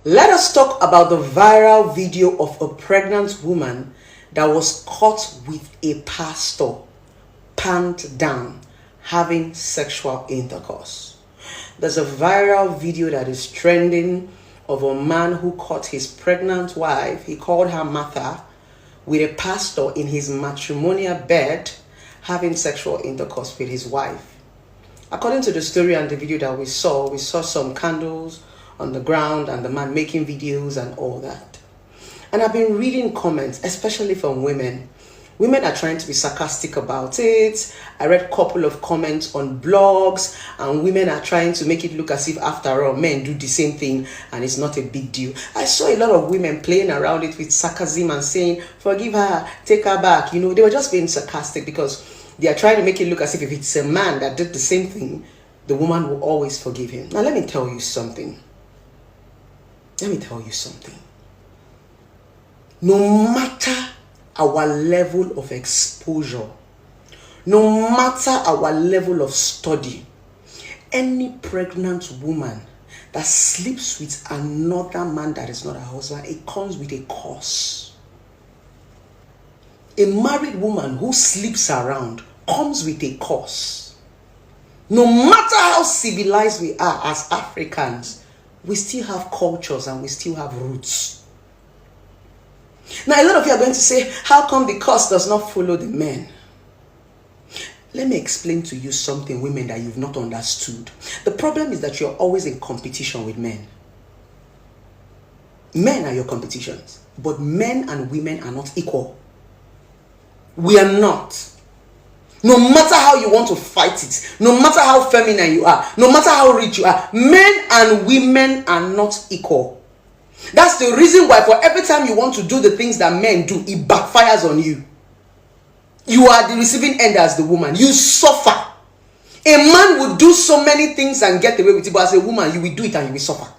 Let us talk about the viral video of a pregnant woman that was caught with a pastor, pant down, having sexual intercourse. There's a viral video that is trending of a man who caught his pregnant wife, he called her Martha, with a pastor in his matrimonial bed having sexual intercourse with his wife. According to the story and the video that we saw some candles on the ground and the man making videos and all that. And I've been reading comments, especially from women. Women are trying to be sarcastic about it. I read a couple of comments on blogs, and women are trying to make it look as if, after all, men do the same thing and it's not a big deal. I saw a lot of women playing around it with sarcasm and saying, forgive her, take her back. You know, they were just being sarcastic because they are trying to make it look as if it's a man that did the same thing, the woman will always forgive him. Now, let me tell you something. No matter our level of exposure, no matter our level of study, any pregnant woman that sleeps with another man that is not her husband, it comes with a curse. A married woman who sleeps around comes with a curse. No matter how civilized we are as Africans, we still have cultures and we still have roots. Now, a lot of you are going to say, how come the curse does not follow the men? Let me explain to you something, women, that you've not understood. The problem is that you're always in competition with men. Men are your competitions, but men and women are not equal. We are not. No matter how you want to fight it, no matter how feminine you are, no matter how rich you are, men and women are not equal. That's the reason why for every time you want to do the things that men do, it backfires on you. You are the receiving end as the woman. You suffer. A man will do so many things and get away with it, but as a woman, you will do it and you will suffer.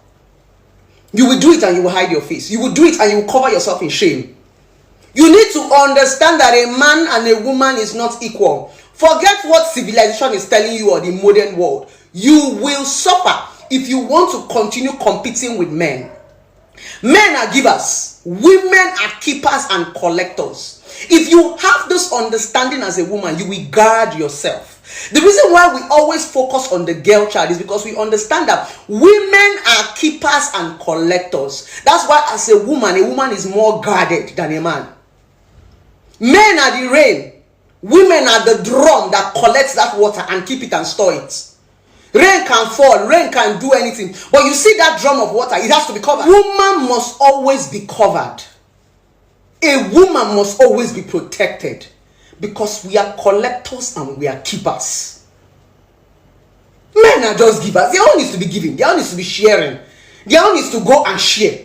You will do it and you will hide your face. You will do it and you will cover yourself in shame. You need to understand that a man and a woman is not equal. Forget what civilization is telling you or the modern world. You will suffer if you want to continue competing with men. Men are givers. Women are keepers and collectors. If you have this understanding as a woman, you will guard yourself. The reason why we always focus on the girl child is because we understand that women are keepers and collectors. That's why as a woman is more guarded than a man. Men are the rain. Women are the drum that collects that water and keep it and store it. Rain can fall, rain can do anything. But you see that drum of water, it has to be covered. Woman must always be covered. A woman must always be protected. Because we are collectors and we are keepers. Men are just givers. Their own is to be giving. Their own is to be sharing. Their own is to go and share.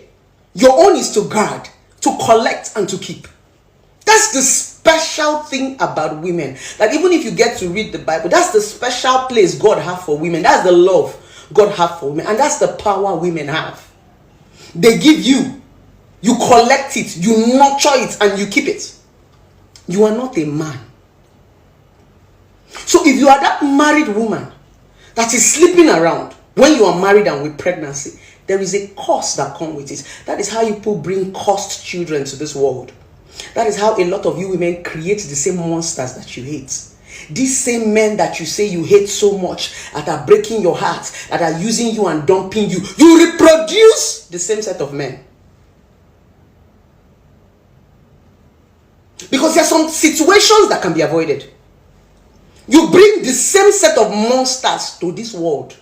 Your own is to guard, to collect and to keep. That's the special thing about women. That even if you get to read the Bible, that's the special place God has for women. That's the love God has for women. And that's the power women have. They give you. You collect it. You nurture it and you keep it. You are not a man. So if you are that married woman that is sleeping around when you are married and with pregnancy, there is a cost that comes with it. That is how you people bring cursed children to this world. That is how a lot of you women create the same monsters that you hate. These same men that you say you hate so much, that are breaking your heart, that are using you and dumping you, you reproduce the same set of men. Because there are some situations that can be avoided. You bring the same set of monsters to this world.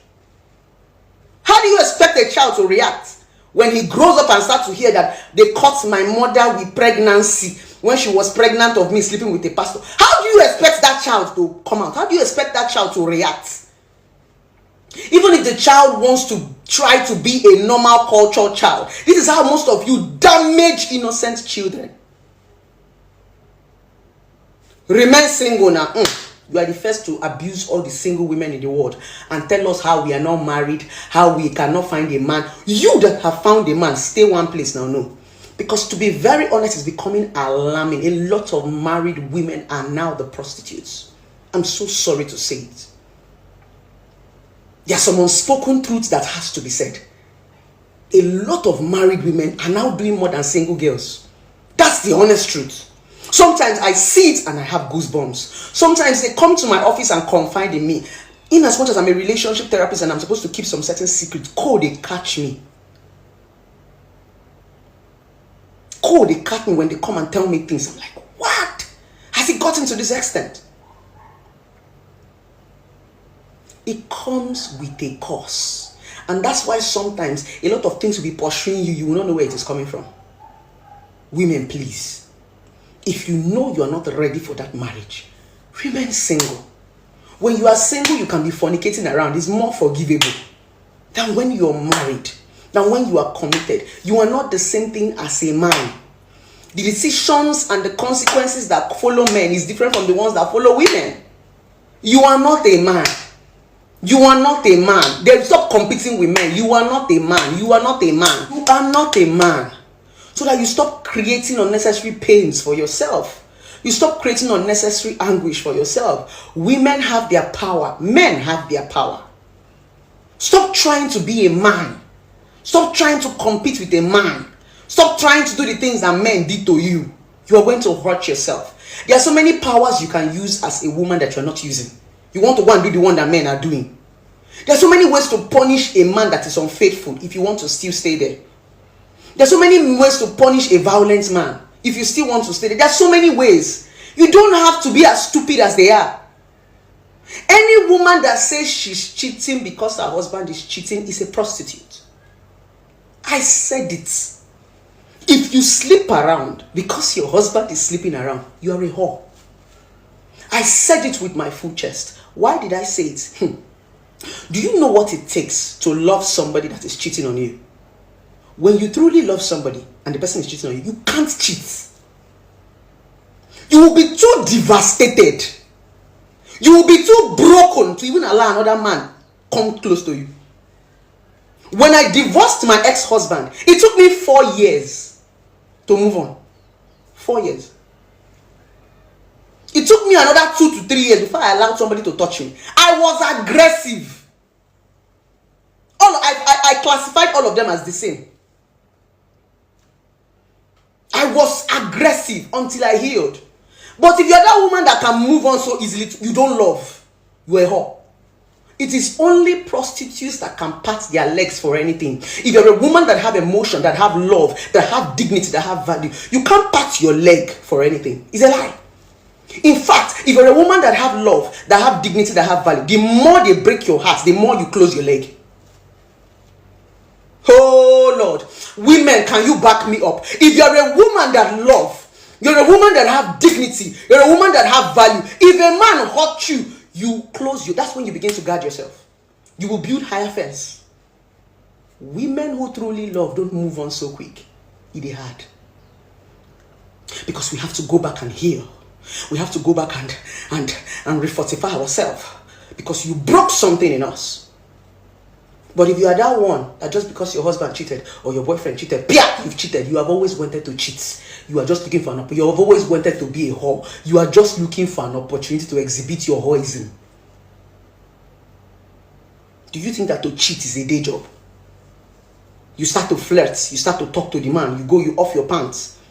How do you expect a child to react when he grows up and starts to hear that they caught my mother with pregnancy when she was pregnant of me sleeping with a pastor? How do you expect that child to come out? How do you expect that child to react? Even if the child wants to try to be a normal cultural child, this is how most of you damage innocent children. Remain single now. You are the first to abuse all the single women in the world and tell us how we are not married, how we cannot find a man. You that have found a man, stay one place now. No. Because to be very honest, it's becoming alarming. A lot of married women are now the prostitutes. I'm so sorry to say it. There are some unspoken truths that has to be said. a lot of married women are now doing more than single girls. That's the honest truth. Sometimes I see it and I have goosebumps. Sometimes they come to my office and confide in me. In as much as I'm a relationship therapist and I'm supposed to keep some certain secrets, they catch me. They catch me when they come and tell me things. I'm like, what? Has it gotten to this extent? It comes with a cost. And that's why sometimes a lot of things will be pursuing you. You will not know where it is coming from. Women, please. If you know you are not ready for that marriage, remain single. When you are single, you can be fornicating around. It's more forgivable than when you are married, than when you are committed. You are not the same thing as a man. The decisions and the consequences that follow men is different from the ones that follow women. You are not a man. You are not a man. They stop competing with men. You are not a man. You are not a man. You are not a man. So that you stop creating unnecessary pains for yourself. You stop creating unnecessary anguish for yourself. Women have their power. Men have their power. Stop trying to be a man. Stop trying to compete with a man. Stop trying to do the things that men did to you. You are going to hurt yourself. There are so many powers you can use as a woman that you are not using. You want to go and do the one that men are doing. There are so many ways to punish a man that is unfaithful if you want to still stay there. There are so many ways to punish a violent man if you still want to stay there. There are so many ways. You don't have to be as stupid as they are. Any woman that says she's cheating because her husband is cheating is a prostitute. I said it. If you sleep around because your husband is sleeping around, you are a whore. I said it with my full chest. Why did I say it? Do you know what it takes to love somebody that is cheating on you? When you truly love somebody and the person is cheating on you, you can't cheat. You will be too devastated. You will be too broken to even allow another man come close to you. When I divorced my ex-husband, it took me 4 years to move on. 4 years. It took me another 2 to 3 years before I allowed somebody to touch me. I was aggressive. I classified all of them as the same. I was aggressive until I healed. But if you're that woman that can move on so easily, you don't love. You're a whore. It is only prostitutes that can pat their legs for anything. If you're a woman that have emotion, that have love, that have dignity, that have value, you can't pat your leg for anything. It's a lie. In fact, if you're a woman that have love, that have dignity, that have value, the more they break your heart, the more you close your leg. Oh Lord, women, can you back me up? If you're a woman that love, you're a woman that have dignity, you're a woman that have value, if a man hurt you, you close you. That's when you begin to guard yourself. You will build higher fence. Women who truly love don't move on so quick. It is hard. Because we have to go back and heal. We have to go back and refortify ourselves. Because you broke something in us. But if you are that one that just because your husband cheated or your boyfriend cheated, you've cheated. You have always wanted to cheat. You are just looking for an opportunity. You have always wanted to be a whore. You are just looking for an opportunity to exhibit your whoreism. Do you think that to cheat is a day job? You start to flirt. You start to talk to the man. You off your pants.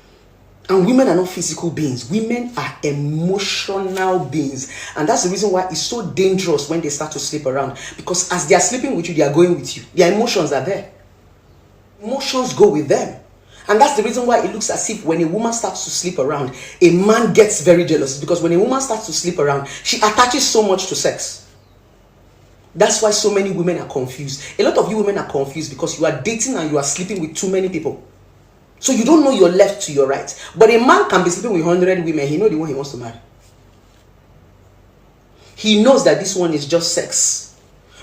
And women are not physical beings. Women are emotional beings. And that's the reason why it's so dangerous when they start to sleep around. Because as they are sleeping with you, they are going with you. Their emotions are there. Emotions go with them. And that's the reason why it looks as if when a woman starts to sleep around, a man gets very jealous. Because when a woman starts to sleep around, she attaches so much to sex. That's why so many women are confused. A lot of you women are confused because you are dating and you are sleeping with too many people. So you don't know your left to your right. But a man can be sleeping with 100 women. He knows the one he wants to marry. He knows that this one is just sex.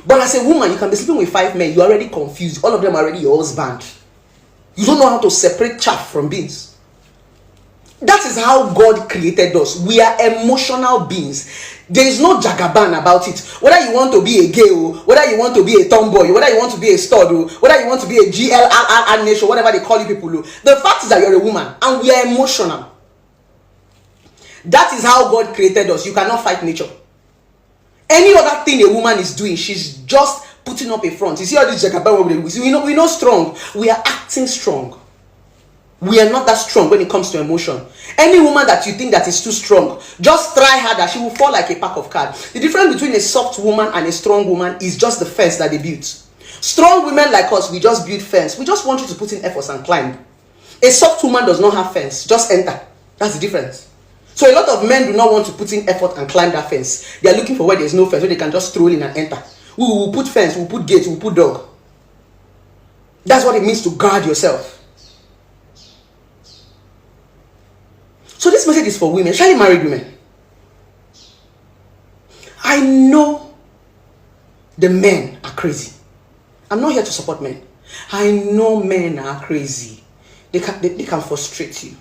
But as a woman, you can be sleeping with 5 men. You're already confused. All of them are already your husband. You don't know how to separate chaff from beans. That is how God created us. We are emotional beings. There is no jagaban about it. Whether you want to be a gay, whether you want to be a tomboy, whether you want to be a stud, whether you want to be a GLRR nation, whatever they call you people. The fact is that you're a woman and we are emotional. That is how God created us. You cannot fight nature. Any other thing a woman is doing, she's just putting up a front. You see all this jagaban, we know strong. We are acting strong. We are not that strong when it comes to emotion. Any woman that you think that is too strong, just try harder. She will fall like a pack of cards. The difference between a soft woman and a strong woman is just the fence that they built. Strong women like us, we just build fence. We just want you to put in efforts and climb. A soft woman does not have fence. Just enter. That's the difference. So a lot of men do not want to put in effort and climb that fence. They are looking for where there is no fence, so they can just stroll in and enter. We will put fence, we will put gate, we will put dog. That's what it means to guard yourself. So this message is for women, especially married women. I know the men are crazy. I'm not here to support men. I know men are crazy. They can frustrate you.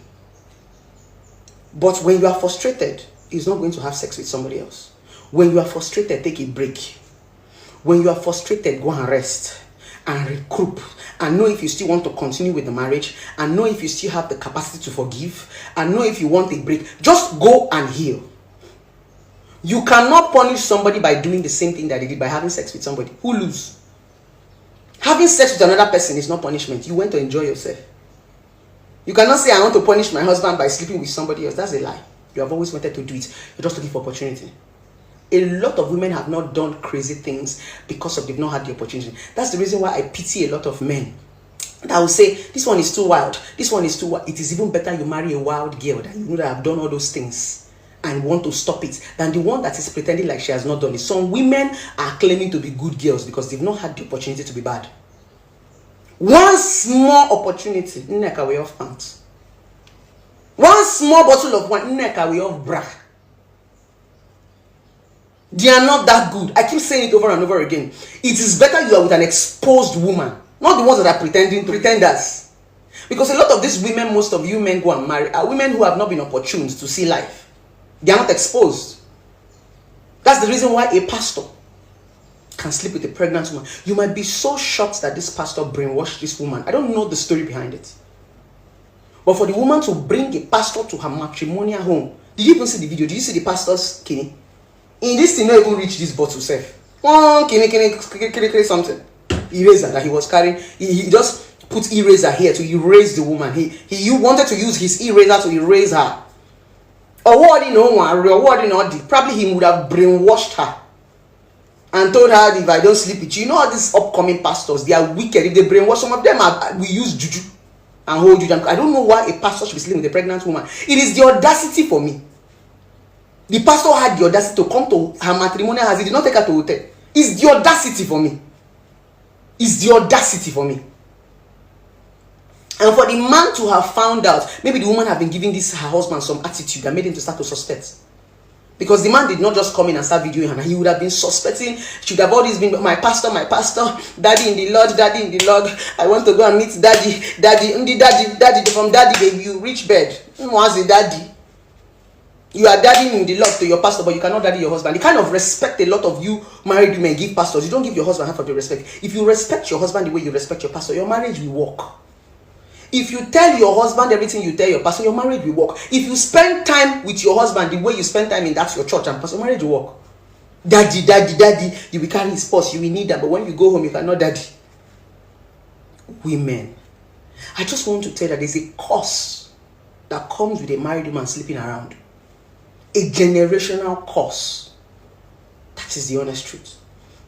But when you are frustrated, it's not going to have sex with somebody else. When you are frustrated, take a break. When you are frustrated, go and rest and recoup and know if you still want to continue with the marriage, and know if you still have the capacity to forgive, and know if you want a break. Just go and heal. You cannot punish somebody by doing the same thing that they did by having sex with somebody. Who lose? Having sex with another person is not punishment. You went to enjoy yourself. You cannot say, I want to punish my husband by sleeping with somebody else. That's a lie. You have always wanted to do it. You're just looking for opportunity. A lot of women have not done crazy things because they've not had the opportunity. That's the reason why I pity a lot of men that will say, this one is too wild, this one is too wild. It is even better you marry a wild girl that you know that have done all those things and want to stop it than the one that is pretending like she has not done it. Some women are claiming to be good girls because they've not had the opportunity to be bad. One small opportunity, neck away off pants. One small bottle of wine, neck away off bra. They are not that good. I keep saying it over and over again. It is better you are with an exposed woman, not the ones that are pretenders. Because a lot of these women, most of you men go and marry, are women who have not been opportune to see life. They are not exposed. That's the reason why a pastor can sleep with a pregnant woman. You might be so shocked that this pastor brainwashed this woman. I don't know the story behind it. But for the woman to bring a pastor to her matrimonial home, did you even see the video? Did you see the pastor's kidney? In this thing, not even reach this bottle safe. Something. Eraser that he was carrying. He just put eraser here to erase the woman. He wanted to use his eraser to erase her. Probably he would have brainwashed her and told her, if I don't sleep with you, you know all these upcoming pastors, they are wicked. If they brainwash, some of them we use juju and hold you down. I don't know why a pastor should be sleeping with a pregnant woman. It is the audacity for me. The pastor had the audacity to come to her matrimonial house. He did not take her to hotel. It's the audacity for me. It's the audacity for me. And for the man to have found out, maybe the woman had been giving this her husband some attitude that made him to start to suspect. Because the man did not just come in and start videoing her. He would have been suspecting. She would have always been, my pastor, daddy in the Lord, daddy in the Lord. I want to go and meet daddy, from daddy, baby, you reach bed. What's the daddy? You are daddying in the Lord to your pastor, but you cannot daddy your husband. The kind of respect a lot of you married women give pastors, you don't give your husband half of the respect. If you respect your husband the way you respect your pastor, your marriage will work. If you tell your husband everything you tell your pastor, your marriage will work. If you spend time with your husband the way you spend time in that your church and pastor, your marriage will work. Daddy, you will carry his purse, you will need that, but when you go home, you cannot daddy. Women, I just want to tell that there's a curse that comes with a married woman sleeping around. A generational curse. That is the honest truth.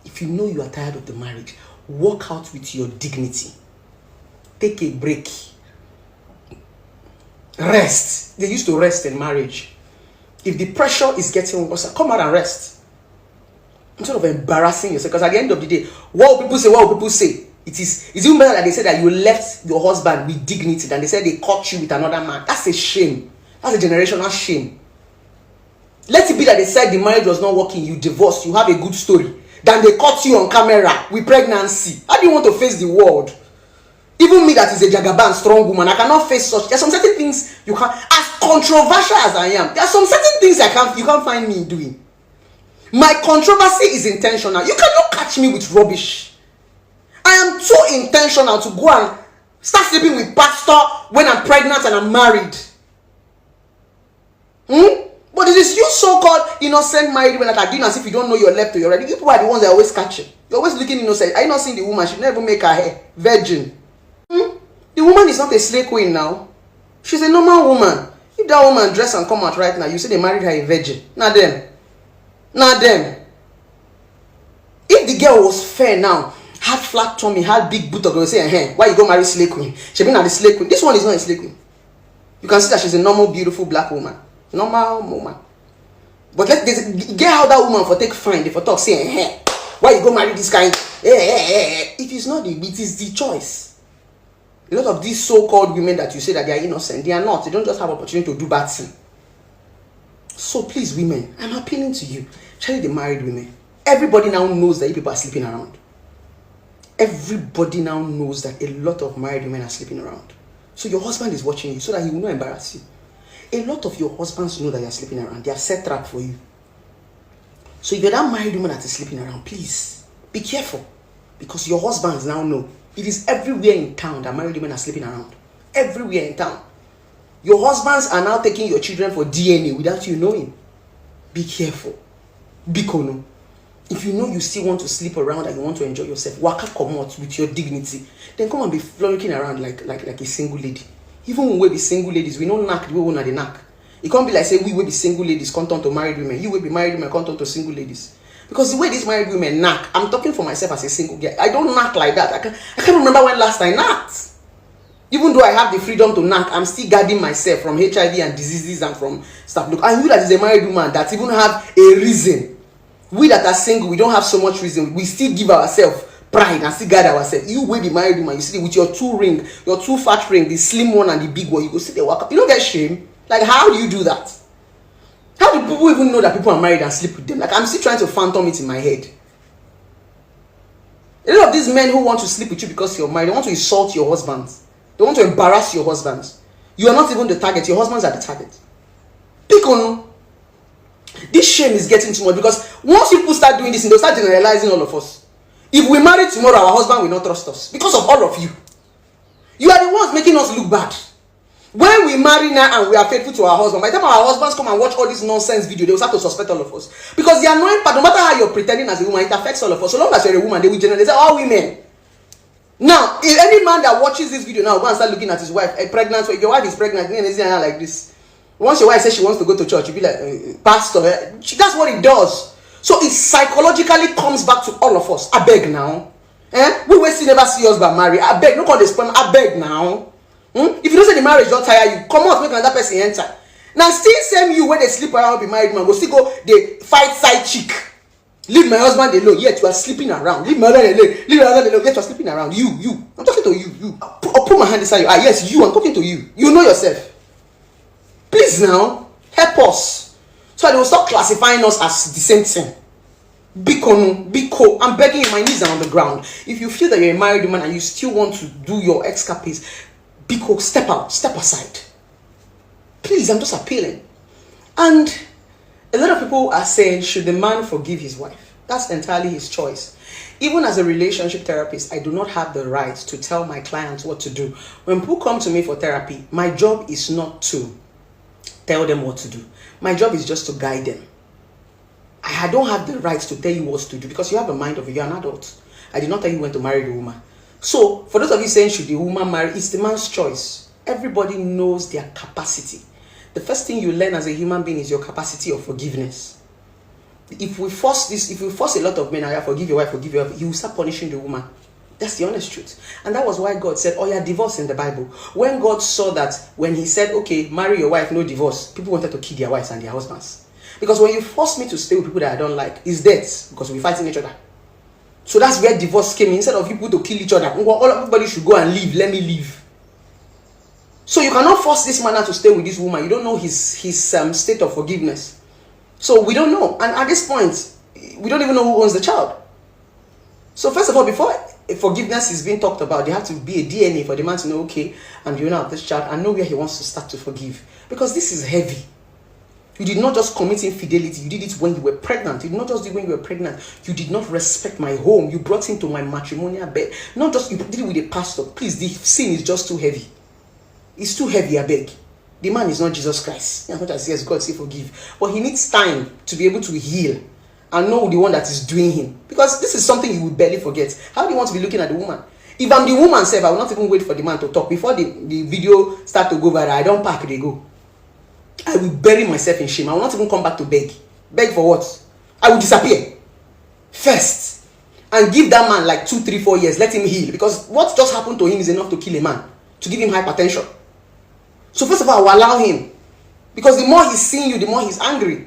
If you know you are tired of the marriage, walk out with your dignity. Take a break. Rest. They used to rest in marriage. If the pressure is getting worse, come out and rest. Instead of embarrassing yourself. Because at the end of the day, what will people say? It's even better that they say that you left your husband with dignity than they said they caught you with another man. That's a shame. That's a generational shame. Let it be that they said the marriage was not working, you divorced, you have a good story. Then they caught you on camera with pregnancy. How do you want to face the world? Even me that is a jagaban, strong woman, I cannot face such. There are some certain things you can't, as controversial as I am, there are some certain things you can't find me doing. My controversy is intentional. You cannot catch me with rubbish. I am so intentional to go and start sleeping with pastor when I'm pregnant and I'm married. But But it is you so-called innocent married women that are doing as if you don't know your left or your right. You people are the ones that are always catching. You're always looking innocent. Are you not seeing the woman? She never make her hair virgin. The woman is not a slave queen now. She's a normal woman. If that woman dress and come out right now, you say they married her a virgin. Not them. Not them. If the girl was fair now, had flat tummy, had big booty, they say, hey, why you go marry slave queen? She been at the slave queen. This one is not a slave queen. You can see that she's a normal, beautiful black woman. Normal woman. But get how that woman for take fine. They for talk say, hey, why you go marry this kind? It is not it is the choice. A lot of these so-called women that you say that they are innocent, they are not. They don't just have opportunity to do bad thing. So please, women, I'm appealing to you. Especially the married women. Everybody now knows that you people are sleeping around. Everybody now knows that a lot of married women are sleeping around. So your husband is watching you so that he will not embarrass you. A lot of your husbands know that you are sleeping around. They have set trap for you. So if you're that married woman that is sleeping around, please be careful. Because your husbands now know. It is everywhere in town that married women are sleeping around. Everywhere in town. Your husbands are now taking your children for DNA without you knowing. Be careful. Be kono. If you know you still want to sleep around and you want to enjoy yourself, waka come out with your dignity. Then come and be frolicking around like a single lady. Even when we be single ladies, we don't knack the way we know the knack. It can't be like say we will be single ladies, come turn to married women. You will be married women, come turn to single ladies. Because the way these married women knack, I'm talking for myself as a single girl. I don't knack like that. I can't remember when last I knacked. Even though I have the freedom to knack, I'm still guarding myself from HIV and diseases and from stuff. Look, and you that is a married woman that even have a reason. We that are single, we don't have so much reason. We still give ourselves pride and still guard ourselves. You will be married woman, you see with your two ring, your two fat ring, the slim one and the big one, you go sit there walk up. You don't get shame. Like, how do you do that? How do people even know that people are married and sleep with them? Like, I'm still trying to phantom it in my head. A lot of these men who want to sleep with you because you're married, they want to insult your husbands. They want to embarrass your husbands. You are not even the target. Your husbands are the target. Pick on. This shame is getting too much because once people start doing this, they'll start generalizing all of us. If we marry tomorrow, our husband will not trust us because of all of you. You are the ones making us look bad. When we marry now and we are faithful to our husband, by the time our husbands come and watch all this nonsense video, they will start to suspect all of us. Because the annoying part, no matter how you're pretending as a woman, it affects all of us. So long as you're a woman, they will generalize all women. Now, if any man that watches this video now will go and start looking at his wife, pregnant, so if your wife is pregnant, and like this. Once your wife says she wants to go to church, you'll be like, pastor, that's what it does. So it psychologically comes back to all of us. I beg now. We will still never see us but marry. I beg, no call this point. I beg now. If you don't say the marriage don't tire you, come out, make another person enter. Now still same you when they sleep around be married man, go still go they fight side chick. Leave my husband alone, yet you are sleeping around. Leave my husband alone, leave my husband alone, yet you are sleeping around. You. I'm talking to you. I'll put my hand inside you. Yes, you, I'm talking to you. You know yourself. Please now, help us. So they will stop classifying us as the same thing. Biko, I'm begging you, my knees are on the ground. If you feel that you're a married woman and you still want to do your escapades, Biko, step out, step aside. Please, I'm just appealing. And a lot of people are saying, should the man forgive his wife? That's entirely his choice. Even as a relationship therapist, I do not have the right to tell my clients what to do. When people come to me for therapy, my job is not to tell them what to do. My job is just to guide them. I don't have the right to tell you what to do because you have a mind of you're an adult. I did not tell you when to marry the woman. So, for those of you saying, should the woman marry, it's the man's choice. Everybody knows their capacity. The first thing you learn as a human being is your capacity of forgiveness. If we force a lot of men, forgive your wife, you will start punishing the woman. That's the honest truth. And that was why God said, oh yeah, divorce in the Bible. When God saw that, when he said, okay, marry your wife, no divorce, people wanted to kill their wives and their husbands. Because when you force me to stay with people that I don't like, it's death, because we're fighting each other. So that's where divorce came in. Instead of people to kill each other, everybody should go and leave. Let me leave. So you cannot force this man to stay with this woman. You don't know his state of forgiveness. So we don't know. And at this point, we don't even know who owns the child. So first of all, before forgiveness is being talked about, there have to be a DNA for the man to know, okay, I'm the owner of this child and know where he wants to start to forgive. Because this is heavy. You did not just commit infidelity. You did it when you were pregnant. You did not just do it when you were pregnant. You did not respect my home. You brought him to my matrimonial bed. Not just you did it with a pastor. Please, the sin is just too heavy. It's too heavy, I beg. The man is not Jesus Christ. As much as yes, God say forgive, but he needs time to be able to heal and know the one that is doing him. Because this is something you will barely forget. How do you want to be looking at the woman? If I'm the woman self, I will not even wait for the man to talk. Before the video start to go viral, I don't pack, they go. I will bury myself in shame. I will not even come back to beg. Beg for what? I will disappear first and give that man like 2, 3, 4 years. Let him heal, because what just happened to him is enough to kill a man, to give him hypertension. So first of all, I will allow him, because the more he's seeing you, the more he's angry.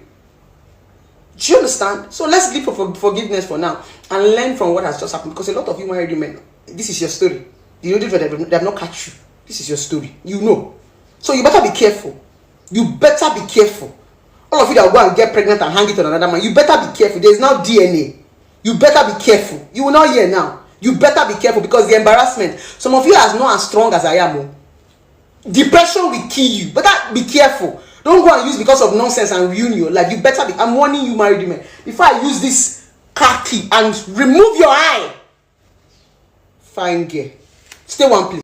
Do you understand? So let's leave for forgiveness for now and learn from what has just happened, because a lot of you married men, this is your story. You know they have not catch you. This is your story. You know. So you better be careful. You better be careful. All of you that will go and get pregnant and hang it on another man, you better be careful. There is now DNA. You better be careful. You will not hear now. You better be careful, because the embarrassment. Some of you are not as strong as I am. Depression will kill you. Better be careful. Don't go and use because of nonsense and ruin your life. You better be. I'm warning you, married men. Before I use this car key and remove your eye. Fine girl. Stay one place.